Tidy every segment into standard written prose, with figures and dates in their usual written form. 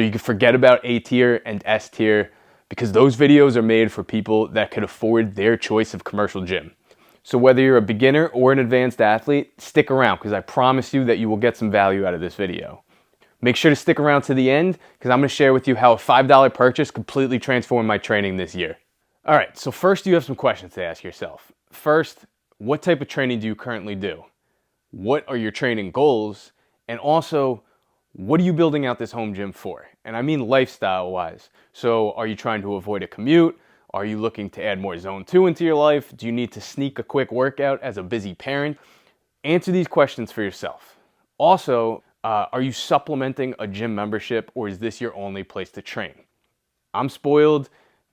So you can forget about A tier and S tier because those videos are made for people that could afford their choice of commercial gym. So whether you're a beginner or an advanced athlete, stick around because I promise you that you will get some value out of this video. Make sure to stick around to the end because I'm going to share with you how a $5 purchase completely transformed my training this year. All right, so first you have some questions to ask yourself. First, what type of training do you currently do? What are your training goals? And also, what are you building out this home gym for? And I mean lifestyle-wise. So are you trying to avoid a commute? Are you looking to add more Zone 2 into your life? Do you need to sneak a quick workout as a busy parent? Answer these questions for yourself. Also, are you supplementing a gym membership or is this your only place to train? I'm spoiled.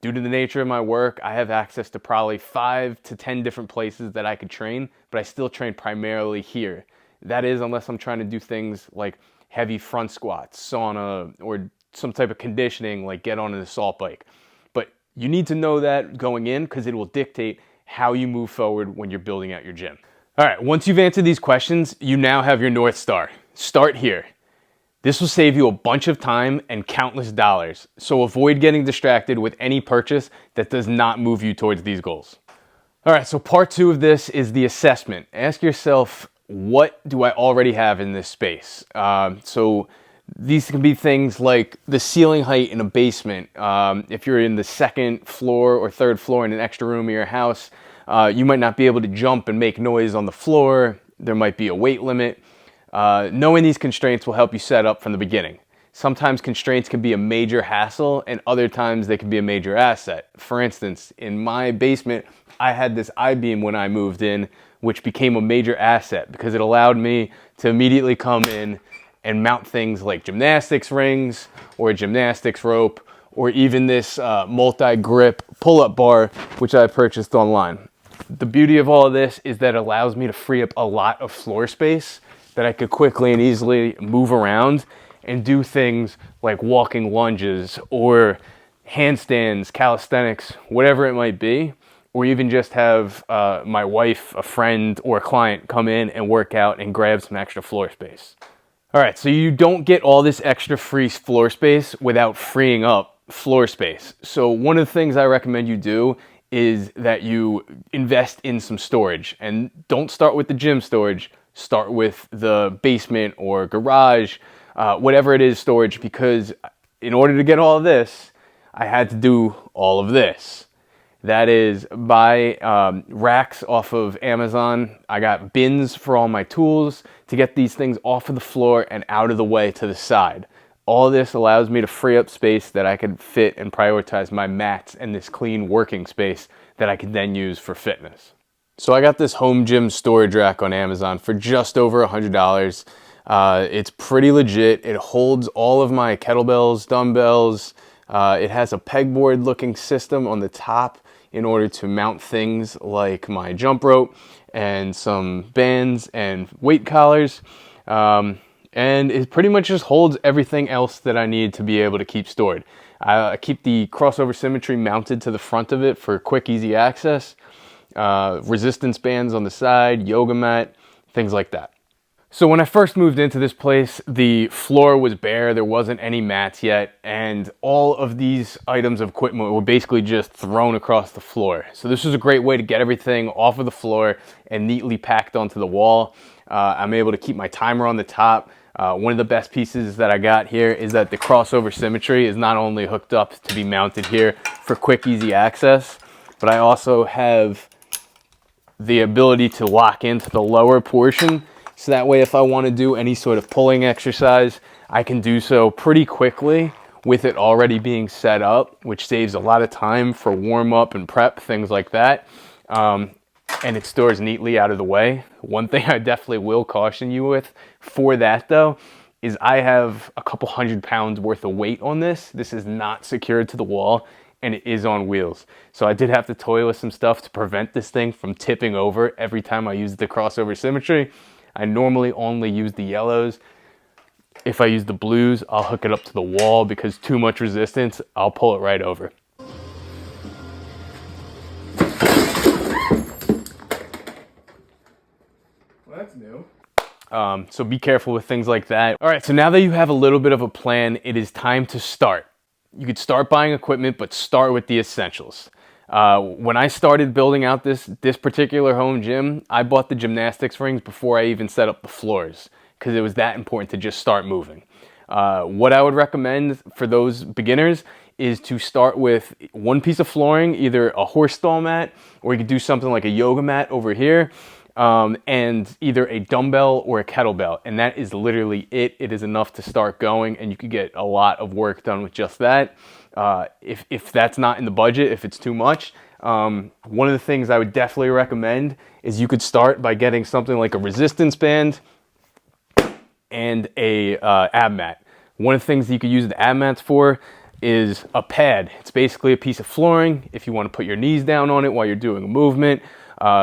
Due to the nature of my work, I have access to probably 5 to 10 different places that I could train, but I still train primarily here. That is, unless I'm trying to do things like heavy front squats, sauna, or some type of conditioning, like get on an assault bike. But you need to know that going in because it will dictate how you move forward when you're building out your gym. All right, once you've answered these questions, you now have your North Star. Start here. This will save you a bunch of time and countless dollars, so avoid getting distracted with any purchase that does not move you towards these goals. All right, so part 2 of this is the assessment. Ask yourself, what do I already have in this space? So these can be things like the ceiling height in a basement. If you're in the 2nd floor or 3rd floor in an extra room of your house, you might not be able to jump and make noise on the floor. There might be a weight limit. Knowing these constraints will help you set up from the beginning. Sometimes constraints can be a major hassle and other times they can be a major asset. For instance, in my basement, I had this I-beam when I moved in, which became a major asset because it allowed me to immediately come in and mount things like gymnastics rings or a gymnastics rope or even this multi-grip pull-up bar, which I purchased online. The beauty of all of this is that it allows me to free up a lot of floor space that I could quickly and easily move around and do things like walking lunges or handstands, calisthenics, whatever it might be, or even just have my wife, a friend, or a client come in and work out and grab some extra floor space. All right, so you don't get all this extra free floor space without freeing up floor space. So one of the things I recommend you do is that you invest in some storage, and don't start with the gym storage. Start with the basement or garage, whatever it is, storage, because in order to get all of this, I had to do all of this. That is, buy racks off of Amazon. I got bins for all my tools to get these things off of the floor and out of the way to the side. All of this allows me to free up space that I can fit and prioritize my mats and this clean working space that I can then use for fitness. So I got this home gym storage rack on Amazon for just over $100. It's pretty legit. It holds all of my kettlebells, dumbbells. It has a pegboard looking system on the top in order to mount things like my jump rope and some bands and weight collars. And it pretty much just holds everything else that I need to be able to keep stored. I keep the crossover Symmetry mounted to the front of it for quick, easy access. Resistance bands on the side, yoga mat, things like that. So when I first moved into this place, the floor was bare, there wasn't any mats yet, and all of these items of equipment were basically just thrown across the floor. So this was a great way to get everything off of the floor and neatly packed onto the wall. I'm able to keep my timer on the top. One of the best pieces that I got here is that the crossover Symmetry is not only hooked up to be mounted here for quick, easy access, but I also have the ability to lock into the lower portion. So that way, if I want to do any sort of pulling exercise, I can do so pretty quickly with it already being set up, which saves a lot of time for warm up and prep, things like that. And it stores neatly out of the way. One thing I definitely will caution you with for that though, is I have a couple 100 pounds worth of weight on this. This is not secured to the wall and it is on wheels. So I did have to toy with some stuff to prevent this thing from tipping over every time I use the crossover Symmetry. I normally only use the yellows. If I use the blues, I'll hook it up to the wall because too much resistance, I'll pull it right over. Well, that's new. So be careful with things like that. All right, so now that you have a little bit of a plan, it is time to start. You could start buying equipment, but start with the essentials. When I started building out this particular home gym, I bought the gymnastics rings before I even set up the floors because it was that important to just start moving. What I would recommend for those beginners is to start with one piece of flooring, either a horse stall mat, or you could do something like a yoga mat over here, and either a dumbbell or a kettlebell. And that is literally it. It is enough to start going, and you could get a lot of work done with just that. If that's not in the budget, if it's too much, one of the things I would definitely recommend is you could start by getting something like a resistance band and a Abmat. One of the things that you could use the Abmats for is a pad. It's basically a piece of flooring. If you want to put your knees down on it while you're doing a movement,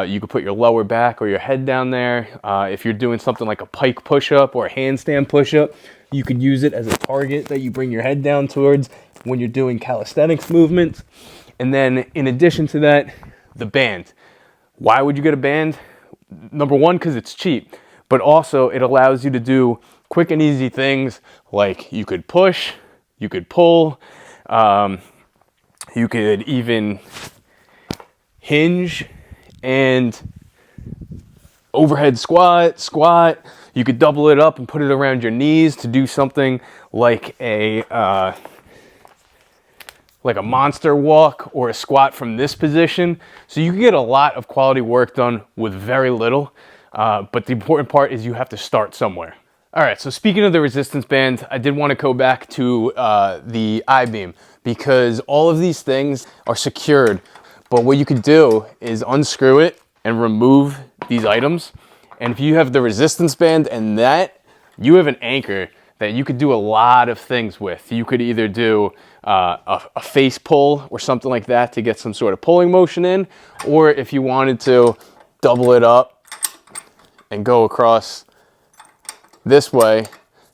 you could put your lower back or your head down there. If you're doing something like a pike push-up or a handstand push-up, you could use it as a target that you bring your head down towards when you're doing calisthenics movements. And then in addition to that, the band. Why would you get a band? Number one, because it's cheap, but also it allows you to do quick and easy things like you could push, you could pull, you could even hinge and overhead squat. You could double it up and put it around your knees to do something like a monster walk or a squat from this position. So you can get a lot of quality work done with very little, but the important part is you have to start somewhere. All right, so speaking of the resistance band, I did want to go back to the I-beam because all of these things are secured, but what you could do is unscrew it and remove these items. And if you have the resistance band and that, you have an anchor that you could do a lot of things with. You could either do a face pull or something like that to get some sort of pulling motion in, or if you wanted to double it up and go across this way,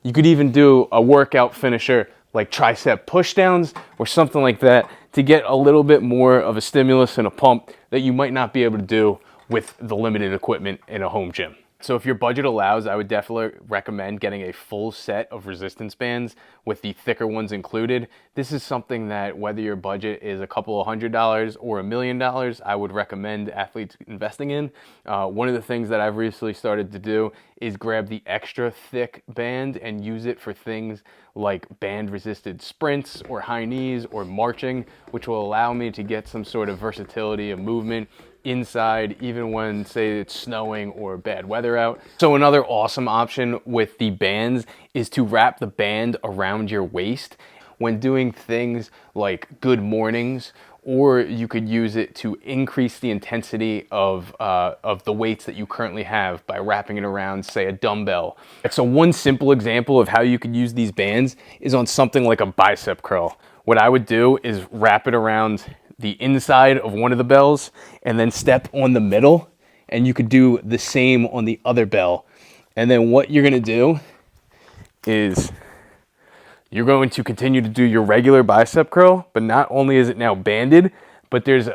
you could even do a workout finisher like tricep pushdowns or something like that to get a little bit more of a stimulus and a pump that you might not be able to do with the limited equipment in a home gym. So if your budget allows, I would definitely recommend getting a full set of resistance bands with the thicker ones included. This is something that whether your budget is a couple of $100s or $1 million, I would recommend athletes investing in. One of the things that I've recently started to do is grab the extra thick band and use it for things like band resisted sprints or high knees or marching, which will allow me to get some sort of versatility of movement inside, even when, say, it's snowing or bad weather out. So another awesome option with the bands is to wrap the band around your waist when doing things like good mornings, or you could use it to increase the intensity of the weights that you currently have by wrapping it around, say, a dumbbell. So one simple example of how you could use these bands is on something like a bicep curl. What I would do is wrap it around the inside of one of the bells and then step on the middle, and you could do the same on the other bell. And then what you're going to do is you're going to continue to do your regular bicep curl, but not only is it now banded, but there's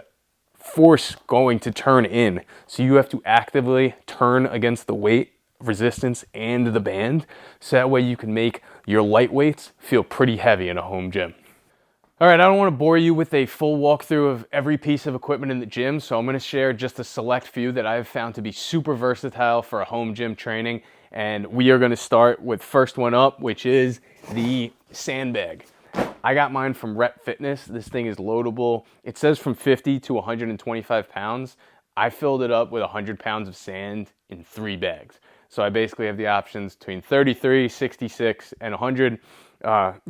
force going to turn in. So you have to actively turn against the weight, resistance, and the band. So that way you can make your light weights feel pretty heavy in a home gym. All right, I don't want to bore you with a full walkthrough of every piece of equipment in the gym, so I'm going to share just a select few that I've found to be super versatile for a home gym training. And we are going to start with first one up, which is the Sandbag. I got mine from Rep Fitness. This thing is loadable. It says from 50 to 125 pounds. I filled it up with 100 pounds of sand in 3 bags. So I basically have the options between 33, 66, and 100,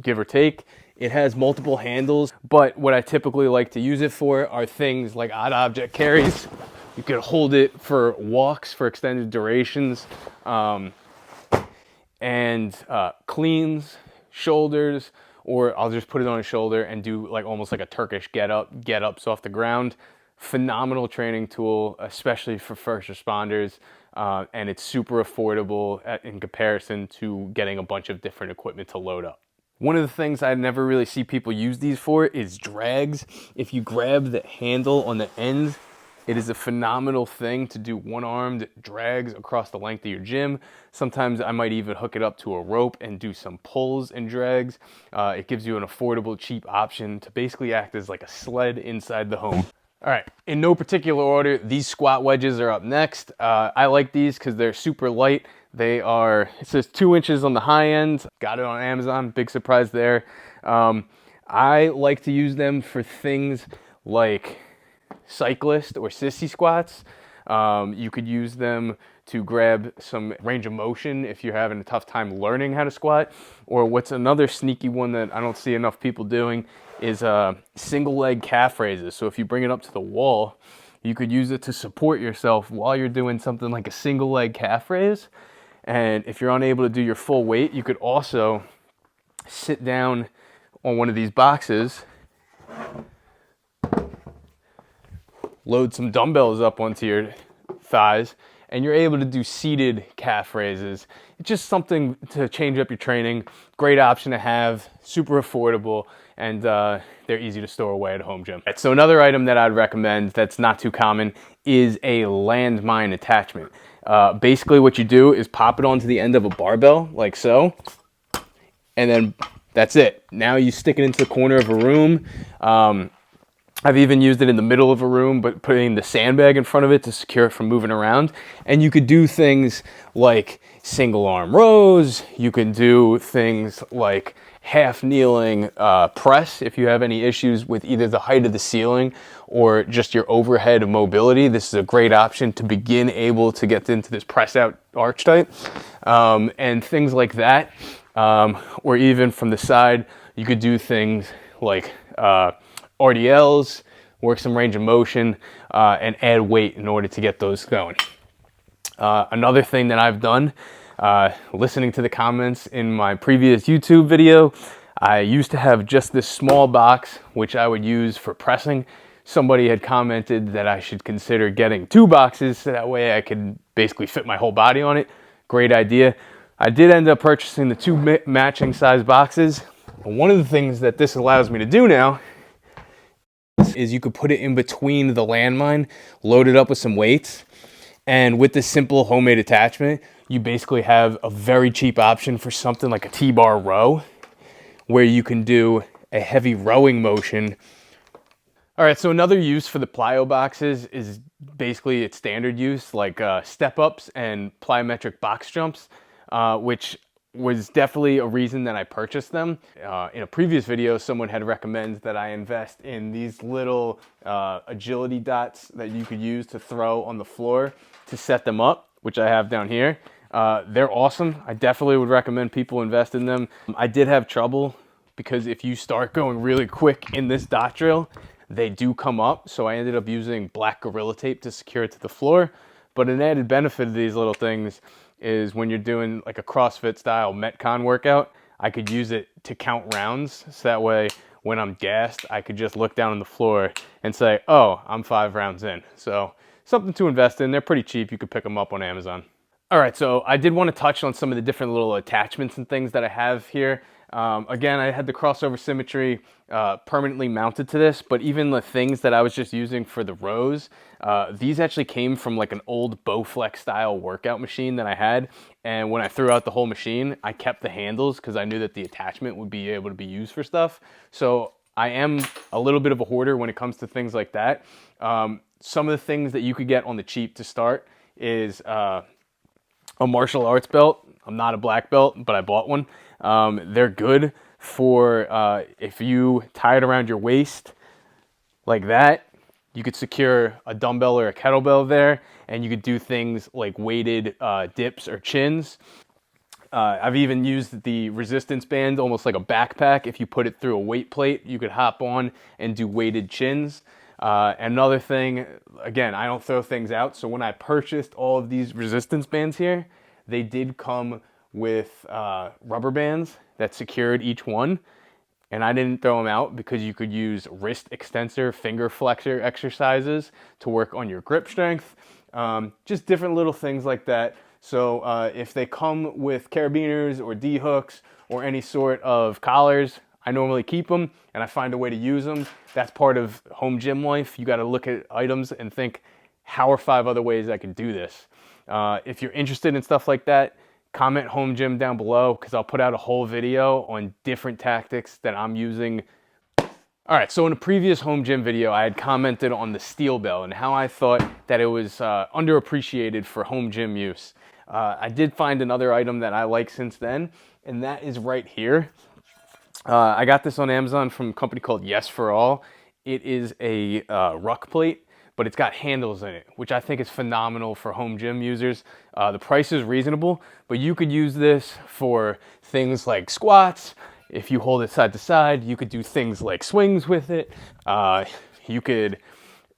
give or take. It has multiple handles, but what I typically like to use it for are things like odd object carries. You could hold it for walks for extended durations, and cleans, shoulders, or I'll just put it on a shoulder and do like almost like a Turkish get-ups off the ground. Phenomenal training tool, especially for first responders, and it's super affordable in comparison to getting a bunch of different equipment to load up. One of the things I never really see people use these for is drags. If you grab the handle on the end It is a phenomenal thing to do one-armed drags across the length of your gym. Sometimes I might even hook it up to a rope and do some pulls and drags. It gives you an affordable, cheap option to basically act as like a sled inside the home. All right, in no particular order, these squat wedges are up next. I like these because they're super light. They are, it says 2 inches on the high end. Got it on Amazon, big surprise there. I like to use them for things like cyclist or sissy squats. You could use them to grab some range of motion if you're having a tough time learning how to squat. Or what's another sneaky one that I don't see enough people doing is single leg calf raises. So if you bring it up to the wall, you could use it to support yourself while you're doing something like a single leg calf raise. And if you're unable to do your full weight, you could also sit down on one of these boxes, load some dumbbells up onto your thighs, and you're able to do seated calf raises. It's just something to change up your training. Great option to have, super affordable, and they're easy to store away at a home gym. So another item that I'd recommend that's not too common is a landmine attachment. Basically what you do is pop it onto the end of a barbell, like so, and then that's it. Now you stick it into the corner of a room. I've even used it in the middle of a room, but putting the sandbag in front of it to secure it from moving around. And you could do things like single arm rows. You can do things like half kneeling press if you have any issues with either the height of the ceiling or just your overhead mobility. This is a great option to begin able to get into this press out arch type and things like that. Or even from the side, you could do things like RDLs, work some range of motion, and add weight in order to get those going. Another thing that I've done, listening to the comments in my previous YouTube video, I used to have just this small box, which I would use for pressing. Somebody had commented that I should consider getting 2 boxes, so that way I could basically fit my whole body on it. Great idea. I did end up purchasing the 2 matching size boxes. One of the things that this allows me to do now is you could put it in between the landmine, load it up with some weights, and with this simple homemade attachment, you basically have a very cheap option for something like a T-bar row, where you can do a heavy rowing motion. All right, so another use for the Plyo boxes is basically its standard use, like step-ups and plyometric box jumps, which was definitely a reason that I purchased them. In a previous video, someone had recommended that I invest in these little agility dots that you could use to throw on the floor to set them up, which I have down here. They're awesome. I definitely would recommend people invest in them. I did have trouble because if you start going really quick in this dot drill, they do come up. So I ended up using black Gorilla Tape to secure it to the floor. But an added benefit of these little things is when you're doing like a CrossFit style Metcon workout, I could use it to count rounds. So that way, when I'm gassed, I could just look down on the floor and say, oh, I'm 5 rounds in. So something to invest in. They're pretty cheap. You could pick them up on Amazon. All right, so I did want to touch on some of the different little attachments and things that I have here. Again, I had the crossover Symmetry permanently mounted to this, but even the things that I was just using for the rows, these actually came from like an old Bowflex style workout machine that I had. And when I threw out the whole machine, I kept the handles because I knew that the attachment would be able to be used for stuff. So I am a little bit of a hoarder when it comes to things like that. Some of the things that you could get on the cheap to start is a martial arts belt. I'm not a black belt, but I bought one. They're good for if you tie it around your waist like that, you could secure a dumbbell or a kettlebell there, and you could do things like weighted dips or chins. I've even used the resistance band almost like a backpack. If you put it through a weight plate, you could hop on and do weighted chins. Another thing, again, I don't throw things out, so when I purchased all of these resistance bands here, they did come with rubber bands that secured each one, and I didn't throw them out because you could use wrist extensor, finger flexor exercises to work on your grip strength. Just different little things like that. So if they come with carabiners or D-hooks or any sort of collars, I normally keep them and I find a way to use them. That's part of home gym life. You got to look at items and think, how are 5 other ways I could do this? If you're interested in stuff like that, comment home gym down below, because I'll put out a whole video on different tactics that I'm using. All right, so in a previous home gym video, I had commented on the steel bell and how I thought that it was underappreciated for home gym use. I did find another item that I like since then, and that is right here. I got this on Amazon from a company called Yes for All. It is a Ruck Plate, but it's got handles in it, which I think is phenomenal for home gym users. The price is reasonable, but you could use this for things like squats. If you hold it side to side, you could do things like swings with it. You could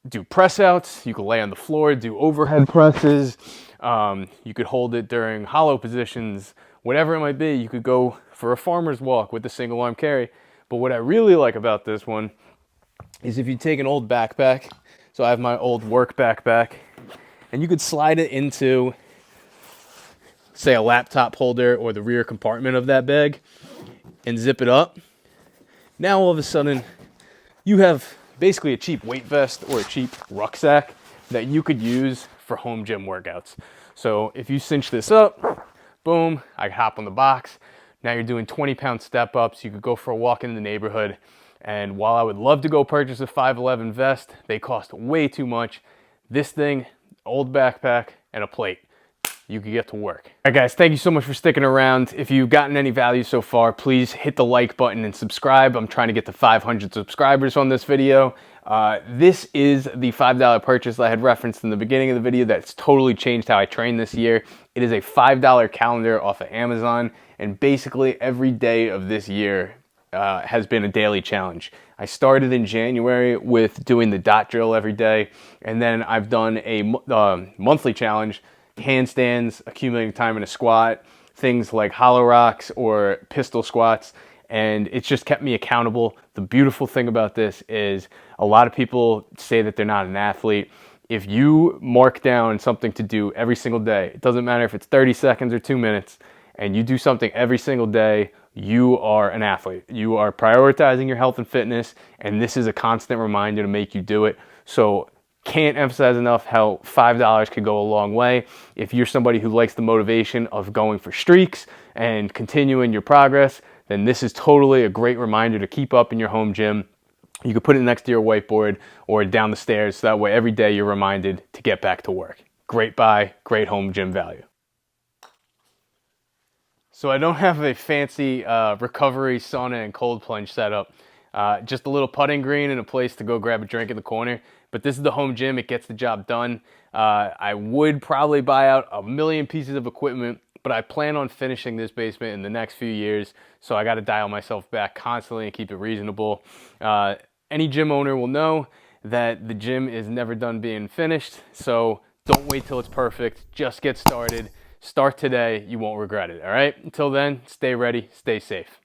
do press outs. You could lay on the floor, do overhead presses. You could hold it during hollow positions, whatever it might be. You could go for a farmer's walk with the single arm carry. But what I really like about this one is if you take an old backpack, so I have my old work backpack, and you could slide it into, say, a laptop holder or the rear compartment of that bag and zip it up. Now all of a sudden you have basically a cheap weight vest or a cheap rucksack that you could use for home gym workouts. So if you cinch this up, boom, I hop on the box. Now you're doing 20-pound step ups. You could go for a walk in the neighborhood. And while I would love to go purchase a 511 vest, they cost way too much. This thing, old backpack, and a plate, you could get to work. All right, guys, thank you so much for sticking around. If you've gotten any value so far, please hit the like button and subscribe. I'm trying to get to 500 subscribers on this video. This is the $5 purchase I had referenced in the beginning of the video that's totally changed how I train this year. It is a $5 calendar off of Amazon, and basically every day of this year has been a daily challenge. I started in January with doing the dot drill every day, and then I've done a monthly challenge, handstands, accumulating time in a squat, things like hollow rocks or pistol squats, and it's just kept me accountable. The beautiful thing about this is a lot of people say that they're not an athlete. If you mark down something to do every single day, it doesn't matter if it's 30 seconds or 2 minutes, and you do something every single day, you are an athlete. You are prioritizing your health and fitness, and this is a constant reminder to make you do it. So can't emphasize enough how $5 could go a long way. If you're somebody who likes the motivation of going for streaks and continuing your progress, then this is totally a great reminder to keep up in your home gym. You could put it next to your whiteboard or down the stairs, so that way every day you're reminded to get back to work. Great buy, great home gym value. So I don't have a fancy recovery sauna and cold plunge setup. Just a little putting green and a place to go grab a drink in the corner. But this is the home gym. It gets the job done. I would probably buy out a million pieces of equipment, but I plan on finishing this basement in the next few years. So I got to dial myself back constantly and keep it reasonable. Any gym owner will know that the gym is never done being finished. So don't wait till it's perfect. Just get started. Start today. You won't regret it. All right. Until then, stay ready, stay safe.